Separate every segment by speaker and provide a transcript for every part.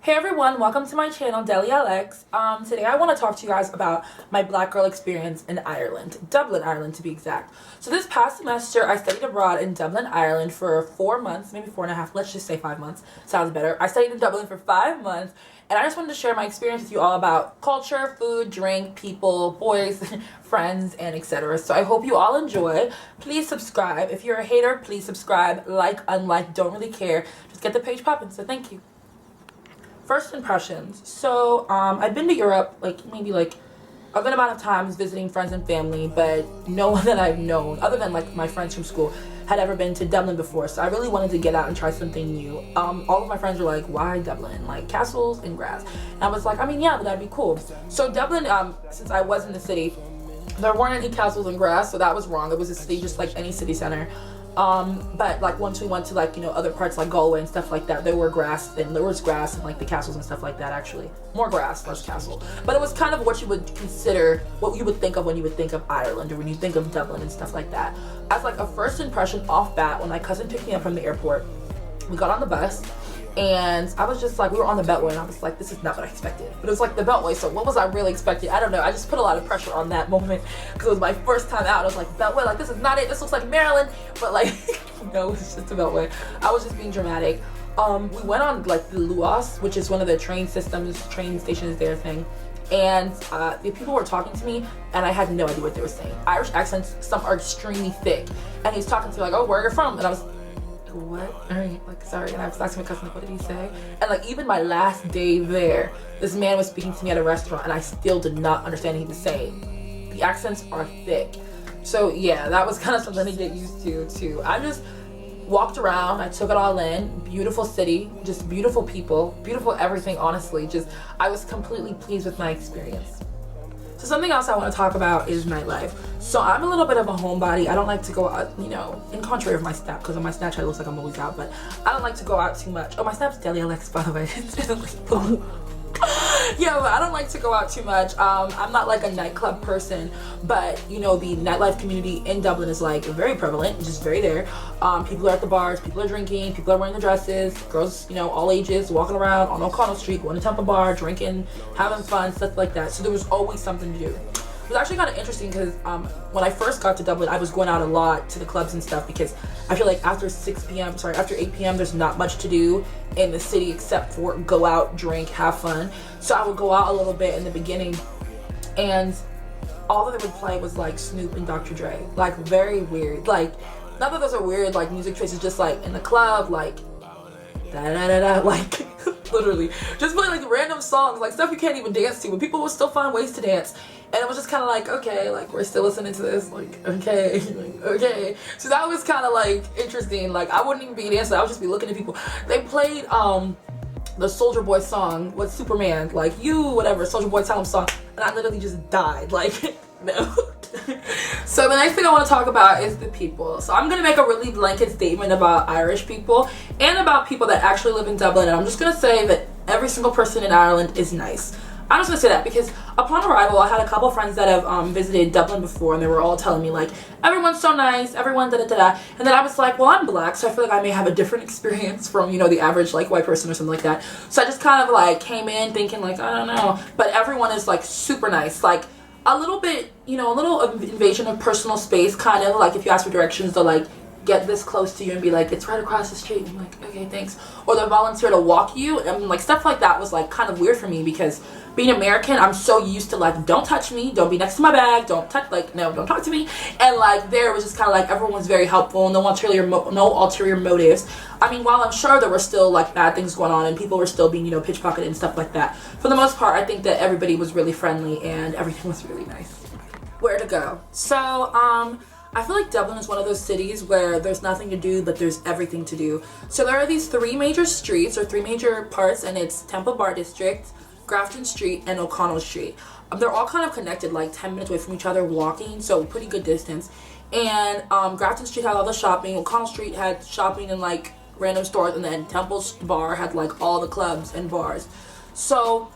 Speaker 1: Hey everyone, welcome to my channel, Deli Alex. Today I want to talk to you guys about my black girl experience in Ireland, Dublin, Ireland to be exact. So this past semester I studied abroad in Dublin, Ireland for 4 months, maybe 4.5, let's just say 5 months, sounds better. I studied in Dublin for 5 months and I just wanted to share my experience with you all about culture, food, drink, people, boys, friends, and etc. So I hope you all enjoy. Please subscribe. If you're a hater, please subscribe, like, unlike, don't really care. Just get the page popping, so thank you. First impressions. So I've been to Europe maybe a good amount of times visiting friends and family, but no one that I've known other than like my friends from school had ever been to Dublin before. So I really wanted to get out and try something new. All of my friends were like, why Dublin? Like castles and grass. And I was like, I mean, yeah, that'd be cool. So Dublin, since I was in the city, there weren't any castles and grass, so that was wrong. It was a city just like any city center. But like once we went to like, other parts like Galway and stuff like that, there was grass and like the castles and stuff like that. Actually more grass, less castle, but it was kind of what you would consider, what you would think of when you would think of Ireland or when you think of Dublin and stuff like that. As like a first impression off bat, when my cousin picked me up from the airport, we got on the bus and I was just like, we were on the Beltway and I was like, this is not what I expected. But it was like the Beltway, so what was I really expecting? I don't know. I just put a lot of pressure on that moment because it was my first time out. I was like, Beltway, like this is not it. This looks like Maryland, but like, no, it's just a Beltway. I was just being dramatic. We went on like the Luas, which is one of the train stations there thing. And the people were talking to me and I had no idea what they were saying. Irish accents, some are extremely thick. And he's talking to me like, oh, where are you from? And I was what? Alright, like sorry. And I was asking my cousin, like, what did he say? And like even my last day there, this man was speaking to me at a restaurant and I still did not understand what he was saying. The accents are thick. So yeah, that was kind of something to get used to too. I just walked around, I took it all in. Beautiful city, just beautiful people, beautiful everything, honestly. Just I was completely pleased with my experience. So something else I want to talk about is nightlife. So I'm a little bit of a homebody. I don't like to go out, in contrary of my snap, because on my Snapchat it looks like I'm always out, but I don't like to go out too much. Oh, my Snap's Deli Alex, by the way. Yeah, but I don't like to go out too much. I'm not like a nightclub person, but the nightlife community in Dublin is like very prevalent, just very there. People are at the bars, people are drinking, people are wearing the dresses, girls, all ages, walking around on O'Connell Street, going to Temple Bar, drinking, having fun, stuff like that. So there was always something to do. It was actually kind of interesting because when I first got to Dublin, I was going out a lot to the clubs and stuff because I feel like after 8 p.m. there's not much to do in the city except for go out, drink, have fun. So I would go out a little bit in the beginning and all that they would play was like Snoop and Dr. Dre. Like very weird. Like not that those are weird like music choices, just like in the club, like da da da da, like literally just playing like random songs, like stuff you can't even dance to, but people will still find ways to dance. And it was just kind of like, okay, like we're still listening to this, like okay, like, okay. So that was kind of like interesting. Like I wouldn't even be dancing, I would just be looking at people. They played the Soulja Boy song, what's Superman, like you whatever, Soulja Boy tell him song, and I literally just died, like no. So the next thing I want to talk about is the people. So I'm going to make a really blanket statement about Irish people and about people that actually live in Dublin, and I'm just going to say that every single person in Ireland is nice. I'm just gonna say that because upon arrival, I had a couple friends that have visited Dublin before, and they were all telling me like, everyone's so nice, everyone da da da da. And then I was like, well, I'm black, so I feel like I may have a different experience from the average like white person or something like that. So I just kind of like came in thinking like, I don't know, but everyone is like super nice, like a little bit, a little invasion of personal space, kind of like if you ask for directions, they'll like get this close to you and be like, it's right across the street. And I'm like, okay, thanks. Or they'll volunteer to walk you, and like stuff like that was like kind of weird for me because being American, I'm so used to like, don't touch me, don't be next to my bag, don't touch, like, no, don't talk to me. And like there was just kind of like everyone's very helpful, no ulterior motives. I mean, while I'm sure there were still like bad things going on and people were still being pitch pocketed and stuff like that, for the most part I think that everybody was really friendly and everything was really nice. Where to go? So I feel like Dublin is one of those cities where there's nothing to do, but there's everything to do. So there are these three major streets or three major parts, and it's Temple Bar District, Grafton Street, and O'Connell Street. They're all kind of connected, like 10 minutes away from each other walking, so pretty good distance. And Grafton Street had all the shopping, O'Connell Street had shopping and like random stores, and then Temple Bar had like all the clubs and bars. So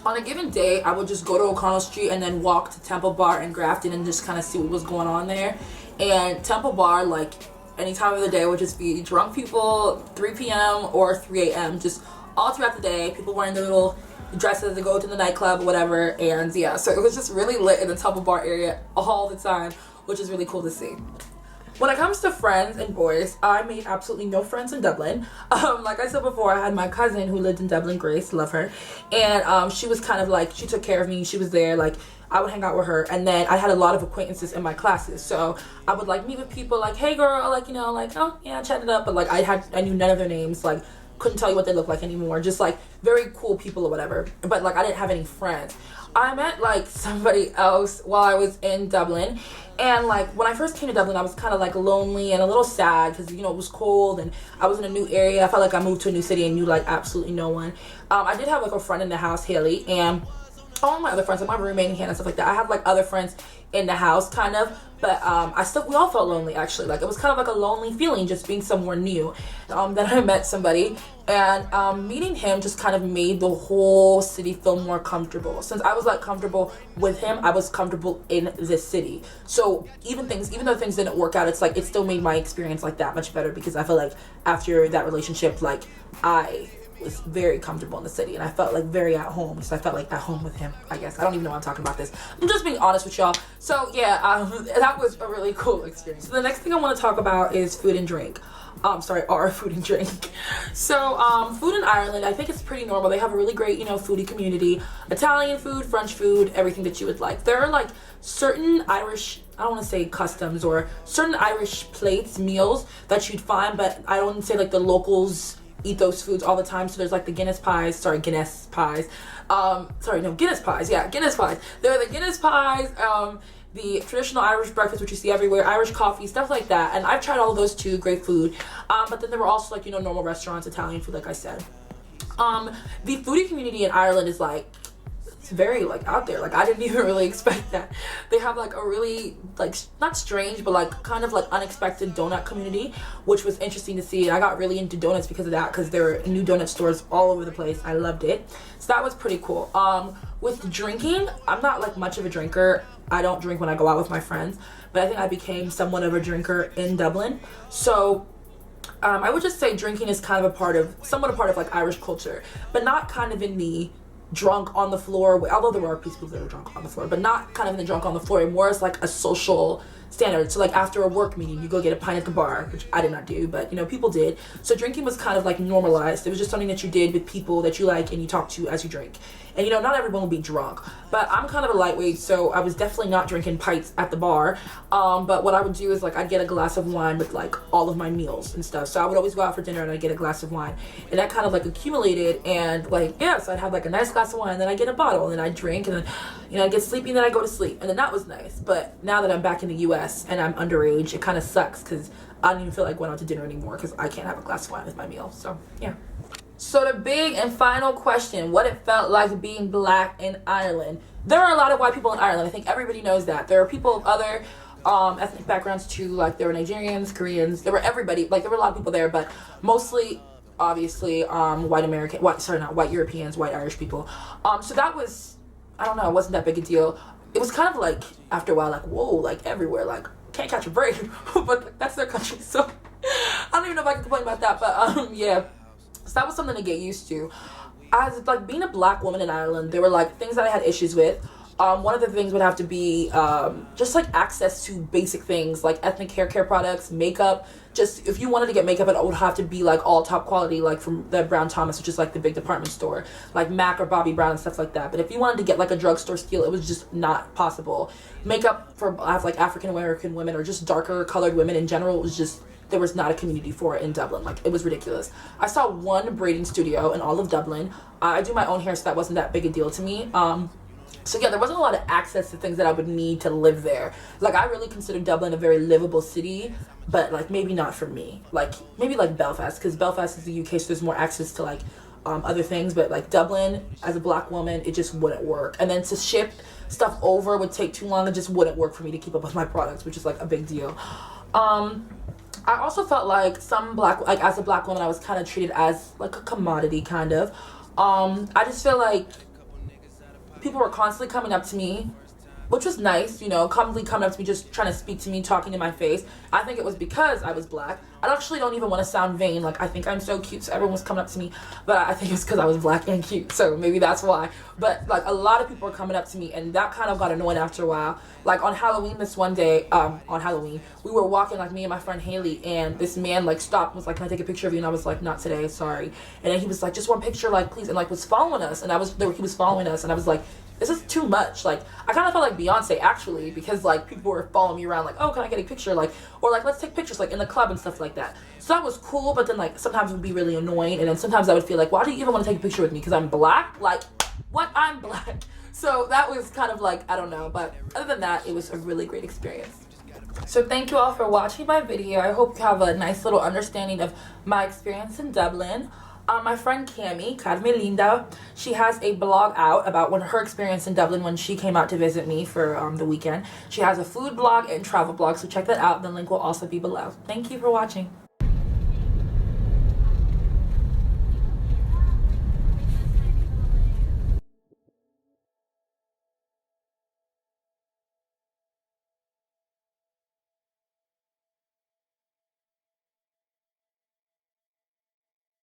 Speaker 1: on a given day, I would just go to O'Connell Street and then walk to Temple Bar and Grafton and just kind of see what was going on there. And Temple Bar, like any time of the day, would just be drunk people, 3 p.m. or 3 a.m. just all throughout the day. People wearing their little dresses to go to the nightclub or whatever. And yeah, so it was just really lit in the Temple Bar area all the time, which is really cool to see. When it comes to friends and boys, I made absolutely no friends in Dublin. Like I said before, I had my cousin who lived in Dublin, Grace, love her. And she was kind of like, she took care of me. She was there, like, I would hang out with her. And then I had a lot of acquaintances in my classes. So I would, like, meet with people like, hey, girl, like, you know, like, oh, yeah, chat it up. But, like, I knew none of their names, like, couldn't tell you what they looked like anymore. Just, like, very cool people or whatever. But, like, I didn't have any friends. I met, like, somebody else while I was in Dublin. And, like, when I first came to Dublin, I was kind of, like, lonely and a little sad because, you know, it was cold and I was in a new area. I felt like I moved to a new city and knew, like, absolutely no one. I did have, like, a friend in the house, Haley, and all my other friends, like my roommate and Hannah, stuff like that. I had, like, other friends in the house, kind of, but we all felt lonely, actually. Like, it was kind of like a lonely feeling just being somewhere new. Then I met somebody, and meeting him just kind of made the whole city feel more comfortable. Since I was, like, comfortable with him, I was comfortable in this city. So even though things didn't work out, it's like, it still made my experience, like, that much better, because I feel like after that relationship, like, I was very comfortable in the city, and I felt, like, very at home. So I felt like at home with him, I guess. I don't even know why I'm talking about this. I'm just being honest with y'all. So yeah, that was a really cool experience. So the next thing I want to talk about is food and drink. Our food and drink. So food in Ireland, I think it's pretty normal. They have a really great, you know, foodie community. Italian food, French food, everything that you would like. There are, like, certain Irish, I don't want to say customs, or certain Irish plates, meals that you'd find, but I don't say, like, the locals eat those foods all the time. So there's, like, the Guinness pies. There are the Guinness pies. There are the Guinness pies, the traditional Irish breakfast, which you see everywhere, Irish coffee, stuff like that. And I've tried all of those too, great food. But then there were also, like, you know, normal restaurants, Italian food, like I said. The foodie community in Ireland is, like, it's very, like, out there. Like, I didn't even really expect that. They have, like, a really, like, not strange, but, like, kind of, like, unexpected donut community, which was interesting to see. I got really into donuts because of that, because there are new donut stores all over the place. I loved it. So that was pretty cool. With drinking, I'm not, like, much of a drinker. I don't drink when I go out with my friends, but I think I became somewhat of a drinker in Dublin. So I would just say drinking is kind of somewhat a part of, like, Irish culture, but not kind of in the drunk on the floor, although there were people that were drunk on the floor, but not kind of in the drunk on the floor, more as, like, a social standard. So, like, after a work meeting, you go get a pint at the bar, which I did not do, but, you know, people did. So drinking was kind of, like, normalized. It was just something that you did with people that you like and you talk to as you drink. And, you know, not everyone will be drunk, but I'm kind of a lightweight, so I was definitely not drinking pints at the bar. But what I would do is, like, I'd get a glass of wine with, like, all of my meals and stuff. So I would always go out for dinner and I'd get a glass of wine, and that kind of, like, accumulated. And, like, yeah, so I'd have, like, a nice glass of wine, and then I'd get a bottle, and then I'd drink, and then, you know, I'd get sleepy, and then I'd go to sleep, and then that was nice. But now that I'm back in the US and I'm underage, it kind of sucks, because I don't even feel like going out to dinner anymore because I can't have a glass of wine with my meal. So yeah. So the big and final question, what it felt like being black in Ireland. There are a lot of white people in Ireland. I think everybody knows that. There are people of other ethnic backgrounds too. Like, there were Nigerians, Koreans, there were everybody. Like, there were a lot of people there, but mostly, obviously, white Europeans, white Irish people. So that was, I don't know, it wasn't that big a deal. It was kind of like, after a while, like, whoa, like, everywhere, like, can't catch a break. But that's their country, so I don't even know if I can complain about that. But yeah. So that was something to get used to. As, like, being a black woman in Ireland, there were, like, things that I had issues with. One of the things would have to be just, like, access to basic things like ethnic hair care products, makeup. Just, if you wanted to get makeup, it would have to be, like, all top quality, like from the Brown Thomas, which is, like, the big department store, like MAC or Bobbi Brown and stuff like that. But if you wanted to get, like, a drugstore steal, it was just not possible. Makeup for, like, African American women or just darker colored women in general was just, there was not a community for it in Dublin. Like, it was ridiculous. I saw one braiding studio in all of Dublin. I do my own hair, so that wasn't that big a deal to me. So yeah, there wasn't a lot of access to things that I would need to live there. Like, I really consider Dublin a very livable city, but, like, maybe not for me. Like, maybe, like, Belfast, because Belfast is the UK, so there's more access to, like, other things. But, like, Dublin, as a black woman, it just wouldn't work. And then to ship stuff over would take too long. It just wouldn't work for me to keep up with my products, which is, like, a big deal. I also felt like as a black woman, I was kind of treated as, like, a commodity, kind of. I just feel like people were constantly coming up to me which was nice, you know, coming up to me, just trying to speak to me, talking in my face. I think it was because I was black. I actually don't even want to sound vain, like I think I'm so cute, so everyone was coming up to me, but I think it's because I was black and cute, so maybe that's why. But like a lot of people were coming up to me, and that kind of got annoying after a while. Like on Halloween this one day, on Halloween, we were walking, like me and my friend Haley, and this man like stopped, was like, can I take a picture of you? And I was like, not today, sorry. And then he was like, just one picture, like please, and like was following us, and he was following us, and I was like, this is too much. Like I kind of felt like Beyonce actually, because like people were following me around, like, oh, can I get a picture, like, or like let's take pictures like in the club and stuff like that. So that was cool, but then like sometimes it would be really annoying, and then sometimes I would feel like, why do you even want to take a picture with me? Because I'm black? Like what? I'm black. So that was kind of like, I don't know, but other than that, it was a really great experience. So thank you all for watching my video. I hope you have a nice little understanding of my experience in Dublin. My friend Cami, Carmelinda, she has a blog out about her experience in Dublin when she came out to visit me for the weekend. She has a food blog and travel blog, so check that out. The link will also be below. Thank you for watching.